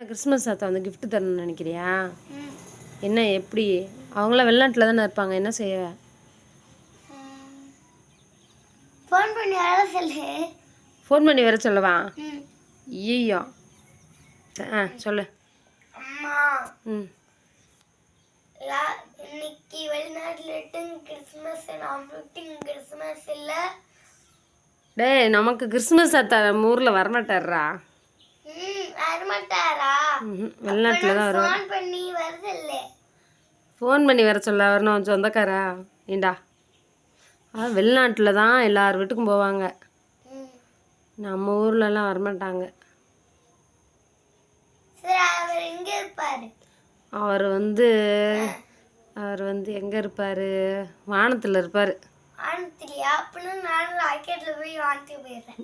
Christmas தாத்தா வந்து gift தரணும்னு நினைக்கிறியா? என்ன எப்படி? அவங்களாம் வெளிநாட்டில் தானே இருப்பாங்க, என்ன செய்ய? ஃபோன் பண்ணி வர சொல்லு. ஃபோன் பண்ணி வர சொல்லவா? ஐயோ, சொல்லு. அம்மா, இன்னைக்கு வெளிநாட்டில் கிறிஸ்மஸ், கிறிஸ்மஸ் இல்லை. டேய், நமக்கு கிறிஸ்மஸ் தாத்தா நம்ம ஊரில் வரமாட்டாரா? வரமாட்டாரா? வெளிநாட்டில் தான் வருவார். ஃபோன் பண்ணி வர சொல்லு. ஃபோன் பண்ணி வர சொல்ல, வரணும் சொந்தக்காரா? ஏண்டா, வெளிநாட்டில் தான் எல்லார் வீட்டுக்கும் போவாங்க, நம்ம ஊர்லலாம் வரமாட்டாங்க. அவர் எங்கே இருப்பார்? அவர் வந்து எங்கே இருப்பார்? வானத்தில் இருப்பார். வானத்திலையா? அப்படின்னா நானும் ராக்கெட்டில் போய் வானத்துக்கு போயிடுறேன்.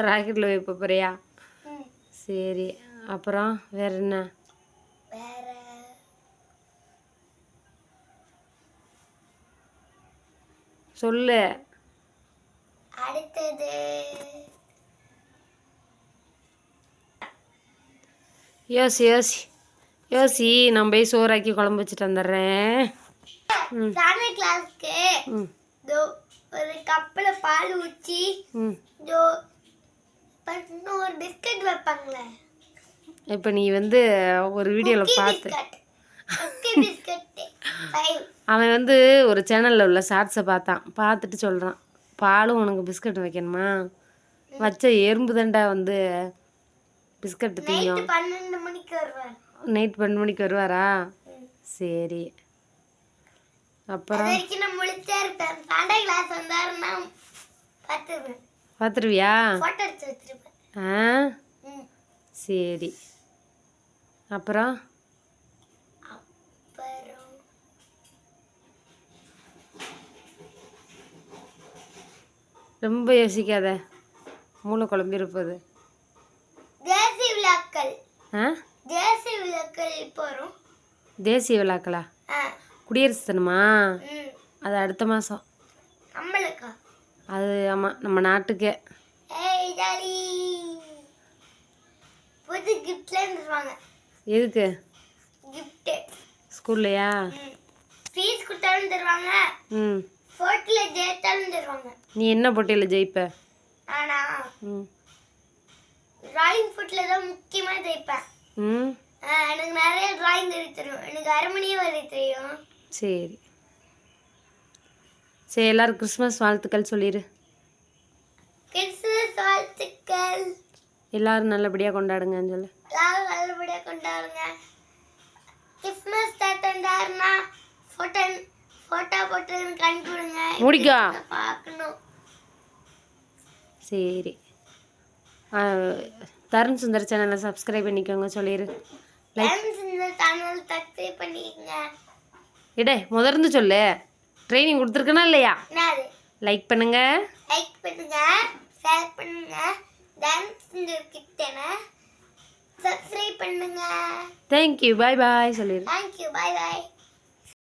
ராக்கெட்டில் போய் போறியா? சரி, அப்புறம் வேற என்ன? வேற சொல்லு. அடுத்தது யோசி, நான் போய் சோறாக்கி குழம்பு வச்சுட்டு வந்துடுறேன். சாயந்தர கிளாஸ்க்கு ஒரு கப்பில் பால் ஊற்றி ஒரு பிஸ்கட் வைப்பாங்களே. இப்போ நீ வந்து ஒரு வீடியோவில் பார்த்து, அவன் வந்து ஒரு சேனலில் உள்ள ஷார்ட்ஸை பார்த்துட்டு சொல்கிறான், பாலும் உனக்கு பிஸ்கட் வைக்கணுமா? வச்ச எறும்பு தண்டா வந்து பிஸ்கட்டு தீயும். 12 மணிக்கு வருவார். நைட் 12 மணிக்கு வருவாரா? சரி, அப்புறம் பார்த்துருவியா? சரி, அப்புறம் ரொம்ப யோசிக்காத, மூளை குழம்பிருப்பது. தேசிய விழாக்களா? குடியரசு தினமா? அது அடுத்த மாதம். அது ஆமாம், நம்ம நாட்டுக்கே. எதுக்கு? ஸ்கூல்லையா? நீ என்ன போட்டியில் ஜெயிப்ப? டிராயிங் போட்டில தான் முக்கியமா ஜெயிப்பேன். எனக்கு நிறைய டிராயிங் தெரியும். எனக்கு அரைமணியே வரைய தெரியும். சரி, எல்லாரும் கிறிஸ்மஸ் வாழ்த்துக்கள் சொல்லிடு. கிறிஸ்மஸ் வாழ்த்துக்கள். எல்லாரும் நல்லபடியாக கொண்டாடுங்கன்னு சொல்லு. எல்லாரும் நல்லபடியாக கொண்டாடுங்க. கிறிஸ்மஸ் தாத்தாருன்னா ஃபோட்டோ போட்டு கண்டுபிடுங்க. முடிக்கா பார்க்கணும். சரி, தருண் சுந்தர் சேனலை சப்ஸ்கிரைப் பண்ணிக்கோங்க சொல்லிடு. இடே முதர்ந்து சொல்லு, ட்ரைனிங் கொடுத்துருக்கனா இல்லையா? லைக் பண்ணுங்க, ஷேர் பண்ணுங்க, டான்ஸ் கிட்டன சப்ஸ்கிரைப் பண்ணுங்க. தேங்க்யூ, பாய் பாய் சொல்லிடு. தேங்க்யூ, பாய் பாய்.